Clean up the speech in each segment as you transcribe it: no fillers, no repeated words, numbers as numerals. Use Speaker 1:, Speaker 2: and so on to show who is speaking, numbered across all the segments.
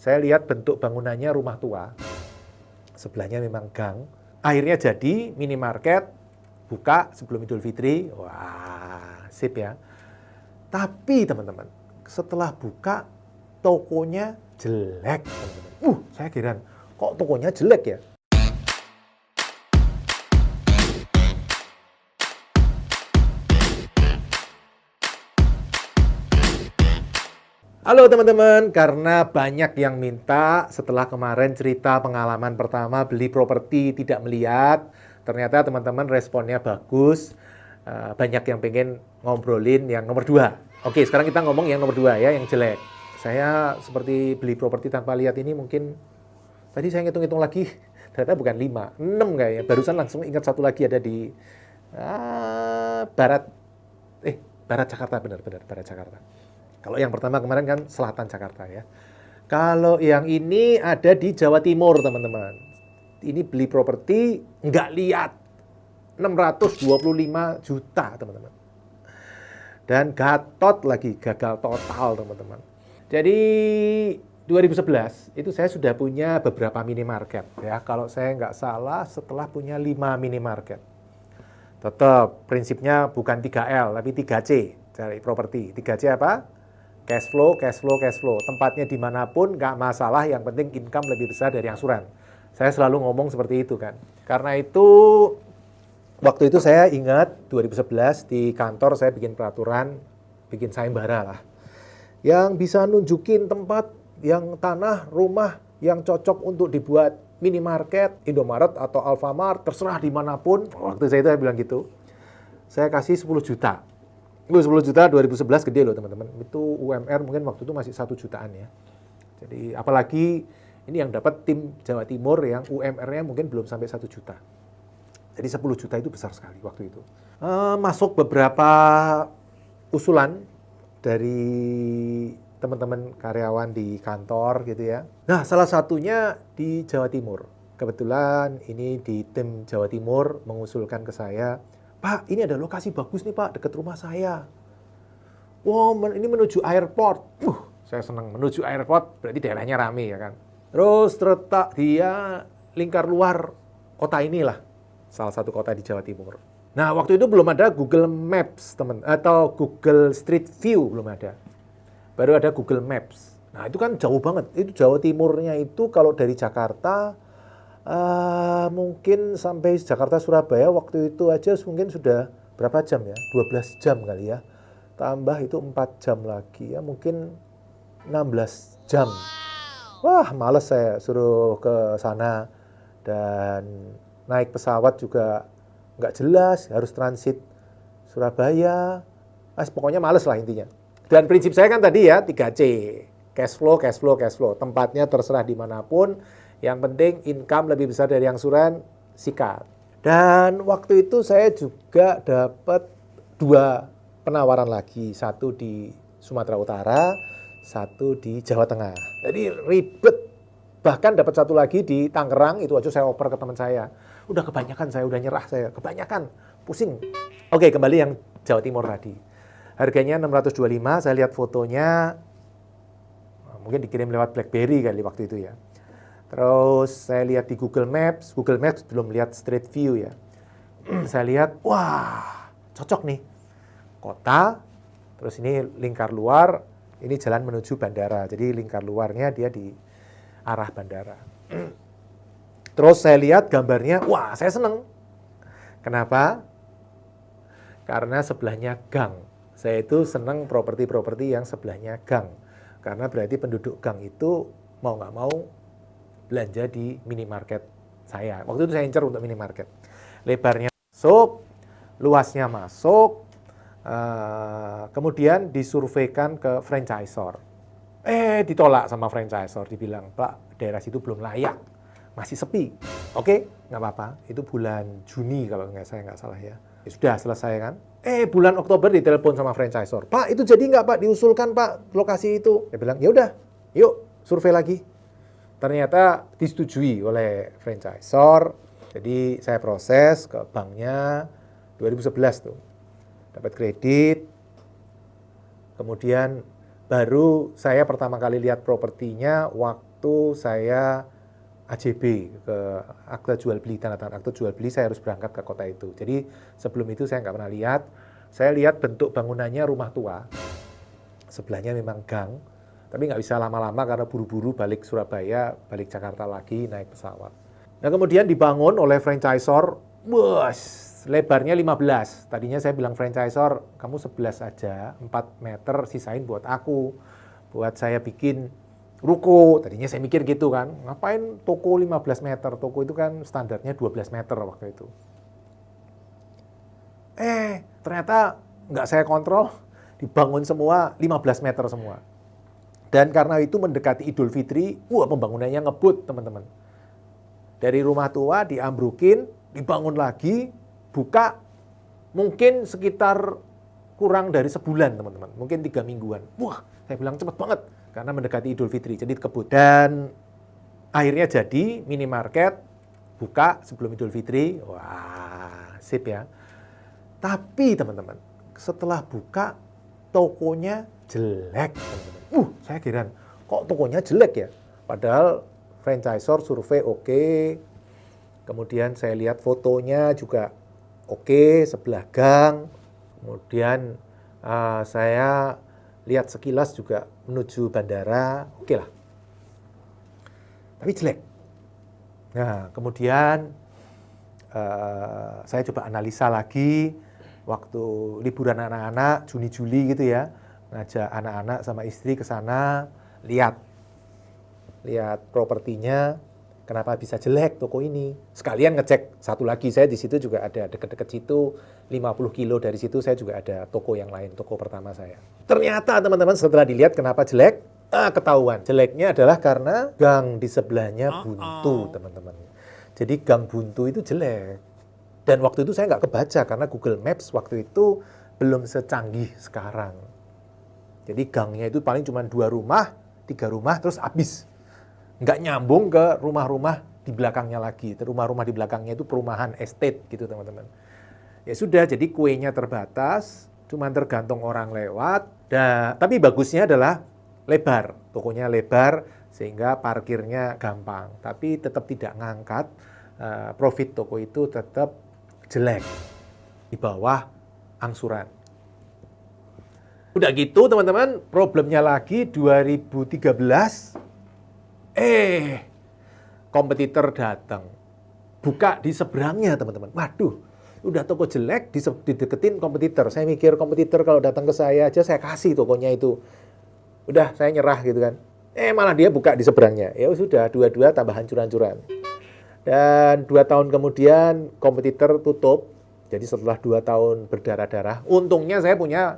Speaker 1: Saya lihat bentuk bangunannya rumah tua, sebelahnya memang gang. Akhirnya jadi minimarket, buka sebelum Idul Fitri. Wah, sip ya. Tapi teman-teman, setelah buka, tokonya jelek, teman-teman. Saya kira, kok tokonya jelek ya? Halo teman-teman, karena banyak yang minta setelah kemarin cerita pengalaman pertama beli properti tidak melihat, ternyata teman-teman responnya bagus, banyak yang pengen ngobrolin yang nomor 2. Oke, sekarang kita ngomong yang nomor 2 ya, yang jelek. Saya seperti beli properti tanpa lihat ini mungkin, tadi saya ngitung-ngitung lagi, ternyata bukan 5, 6 kayaknya. Barusan langsung ingat satu lagi ada di barat Jakarta, benar-benar Barat Jakarta. Kalau yang pertama kemarin kan selatan Jakarta ya. Kalau yang ini ada di Jawa Timur, teman-teman. Ini beli properti nggak lihat. 625 juta, teman-teman. Dan gatot lagi, gagal total, teman-teman. Jadi 2011 itu saya sudah punya beberapa minimarket ya. Kalau saya nggak salah setelah punya 5 minimarket. Tetap prinsipnya bukan 3L tapi 3C cari properti. 3C apa? Cash flow, cash flow, cash flow. Tempatnya dimanapun nggak masalah, yang penting income lebih besar dari angsuran. Saya selalu ngomong seperti itu kan. Karena itu, waktu itu saya ingat 2011 di kantor saya bikin peraturan, bikin sayembara lah. Yang bisa nunjukin tempat yang tanah, rumah yang cocok untuk dibuat minimarket, Indomaret atau Alfamart, terserah dimanapun. Waktu saya bilang gitu, saya kasih 10 juta. 10 juta 2011 gede loh teman-teman. Itu UMR mungkin waktu itu masih 1 jutaan ya. Jadi apalagi ini yang dapat tim Jawa Timur yang UMR-nya mungkin belum sampai 1 juta. Jadi 10 juta itu besar sekali waktu itu. Masuk beberapa usulan dari teman-teman karyawan di kantor gitu ya. Nah, salah satunya di Jawa Timur. Kebetulan ini di tim Jawa Timur mengusulkan ke saya, Pak, ini ada lokasi bagus nih Pak, dekat rumah saya. Wow, ini menuju airport. Saya senang menuju airport, berarti daerahnya rame ya kan. Terus terletak dia lingkar luar kota inilah, salah satu kota di Jawa Timur. Nah, waktu itu belum ada Google Maps, teman, atau Google Street View belum ada. Baru ada Google Maps. Nah, itu kan jauh banget. Itu Jawa Timurnya itu kalau dari Jakarta, mungkin sampai Jakarta Surabaya waktu itu aja mungkin sudah berapa jam ya? 12 jam kali ya. Tambah itu 4 jam lagi ya, mungkin 16 jam. Wah, males saya suruh ke sana. Dan naik pesawat juga nggak jelas, harus transit Surabaya. Pokoknya males lah intinya. Dan prinsip saya kan tadi ya 3C. Cash flow, cash flow, cash flow. Tempatnya terserah dimanapun. Yang penting income lebih besar dari angsuran, sikat. Dan waktu itu saya juga dapat 2 penawaran lagi. Satu di Sumatera Utara, satu di Jawa Tengah. Jadi ribet. Bahkan dapat satu lagi di Tangerang, itu aja saya oper ke teman saya. Udah kebanyakan saya, udah nyerah saya. Kebanyakan, pusing. Oke, kembali yang Jawa Timur tadi. Harganya 625, saya lihat fotonya, mungkin dikirim lewat BlackBerry kali waktu itu ya. Terus saya lihat di Google Maps belum lihat Street View ya. Saya lihat, wah cocok nih. Kota, terus ini lingkar luar, ini jalan menuju bandara. Jadi lingkar luarnya dia di arah bandara. Terus saya lihat gambarnya, wah saya seneng. Kenapa? Karena sebelahnya gang. Saya itu seneng properti-properti yang sebelahnya gang. Karena berarti penduduk gang itu mau nggak mau belanja di minimarket saya. Waktu itu saya incer untuk minimarket. Lebarnya masuk, luasnya masuk, kemudian disurveikan ke franchisor. Ditolak sama franchisor, dibilang, Pak, daerah situ belum layak, masih sepi. Oke, nggak apa-apa, itu bulan Juni kalau saya nggak salah ya. Sudah selesai kan? Bulan Oktober ditelepon sama franchisor, Pak, itu jadi nggak Pak, diusulkan Pak, lokasi itu. Dia bilang, ya udah, yuk survei lagi. Ternyata disetujui oleh franchisor. Jadi saya proses ke banknya 2011 tuh. Dapat kredit. Kemudian baru saya pertama kali lihat propertinya waktu waktu saya AJB, ke akte jual beli, tanda tangan akte jual beli, saya harus berangkat ke kota itu. Jadi sebelum itu saya nggak pernah lihat. Saya lihat bentuk bangunannya rumah tua, sebelahnya memang gang, tapi nggak bisa lama-lama karena buru-buru balik Surabaya, balik Jakarta lagi, naik pesawat. Nah kemudian dibangun oleh franchisor, bos, lebarnya 15. Tadinya saya bilang franchisor, kamu 11 aja, 4 meter sisain buat aku, buat saya bikin ruko. Tadinya saya mikir gitu kan, ngapain toko 15 meter, toko itu kan standarnya 12 meter waktu itu. Ternyata nggak saya kontrol, dibangun semua 15 meter semua. Dan karena itu mendekati Idul Fitri, pembangunannya ngebut teman-teman. Dari rumah tua diambrukin, dibangun lagi, buka mungkin sekitar kurang dari sebulan teman-teman, mungkin 3 mingguan. Wah, saya bilang cepet banget. Karena mendekati Idul Fitri, jadi kebut. Dan akhirnya jadi minimarket, buka sebelum Idul Fitri. Wah, sip ya. Tapi teman-teman, setelah buka, tokonya jelek. Teman-teman. Saya heran, kok tokonya jelek ya? Padahal franchisor survei oke. Kemudian saya lihat fotonya juga oke, sebelah gang. Kemudian saya lihat sekilas juga menuju bandara, oke lah. Tapi jelek. Nah, kemudian saya coba analisa lagi waktu liburan anak-anak, Juni-Juli gitu ya, ngajak anak-anak sama istri ke sana, lihat propertinya, kenapa bisa jelek toko ini. Sekalian ngecek satu lagi, saya di situ juga ada deket-deket situ, 50 kilo dari situ saya juga ada toko yang lain, toko pertama saya. Ternyata teman-teman setelah dilihat kenapa jelek, ketahuan. Jeleknya adalah karena gang di sebelahnya buntu teman-teman. Jadi gang buntu itu jelek. Dan waktu itu saya nggak kebaca karena Google Maps waktu itu belum secanggih sekarang. Jadi gangnya itu paling cuma 2 rumah, 3 rumah, terus habis. Nggak nyambung ke rumah-rumah di belakangnya lagi. Rumah-rumah di belakangnya itu perumahan estate gitu teman-teman. Ya sudah, jadi kuenya terbatas, cuma tergantung orang lewat. Tapi bagusnya adalah lebar, tokonya lebar sehingga parkirnya gampang. Tapi tetap tidak ngangkat, profit toko itu tetap jelek, di bawah angsuran. Udah gitu teman-teman, problemnya lagi 2013, kompetitor datang, buka di seberangnya teman-teman. Waduh, udah toko jelek, dideketin kompetitor. Saya mikir kompetitor kalau datang ke saya aja saya kasih tokonya itu. Udah, saya nyerah gitu kan. Malah dia buka di seberangnya. Ya sudah, dua-dua tambah hancur-hancuran. Dan 2 tahun kemudian kompetitor tutup. Jadi setelah 2 tahun berdarah-darah, untungnya saya punya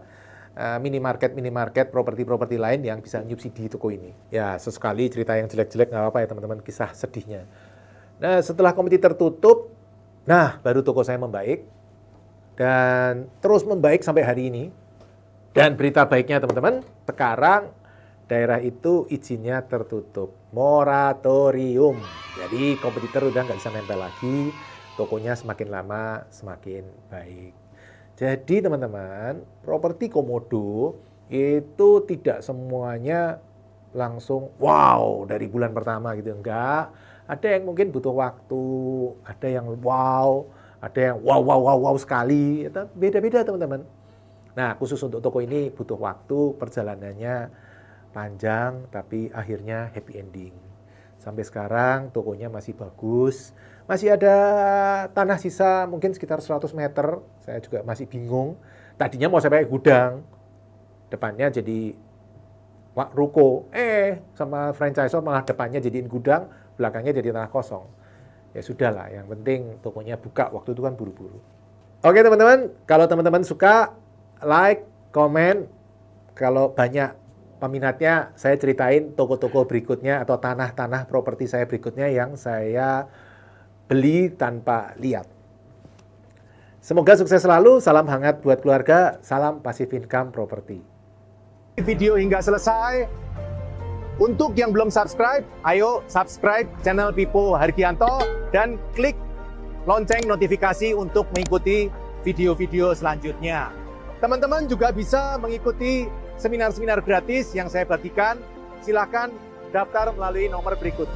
Speaker 1: minimarket, properti-properti lain yang bisa nyubsidi toko ini. Ya, sesekali cerita yang jelek-jelek nggak apa-apa ya teman-teman, kisah sedihnya. Nah, setelah kompetitor tutup, baru toko saya membaik. Dan terus membaik sampai hari ini. Dan berita baiknya teman-teman, sekarang daerah itu izinnya tertutup, moratorium. Jadi kompetitor udah nggak bisa nempel lagi, tokonya semakin lama semakin baik. Jadi teman-teman, properti Komodo itu tidak semuanya langsung wow dari bulan pertama gitu, enggak. Ada yang mungkin butuh waktu, ada yang wow, ada yang wow sekali, beda-beda teman-teman. Nah, khusus untuk toko ini butuh waktu, perjalanannya panjang, tapi akhirnya happy ending. Sampai sekarang tokonya masih bagus, masih ada tanah sisa mungkin sekitar 100 meter, saya juga masih bingung. Tadinya mau saya pakai gudang, depannya jadi ruko, sama franchisor malah depannya jadiin gudang, belakangnya jadi tanah kosong. Ya sudahlah, yang penting tokonya buka, waktu itu kan buru-buru. Oke teman-teman, kalau teman-teman suka, like, komen. Kalau banyak peminatnya, saya ceritain toko-toko berikutnya atau tanah-tanah properti saya berikutnya yang saya beli tanpa lihat. Semoga sukses selalu, salam hangat buat keluarga, salam Passive Income Property.
Speaker 2: Video hingga selesai. Untuk yang belum subscribe, ayo subscribe channel Pipo Hargianto dan klik lonceng notifikasi untuk mengikuti video-video selanjutnya. Teman-teman juga bisa mengikuti seminar-seminar gratis yang saya bagikan. Silakan daftar melalui nomor berikut.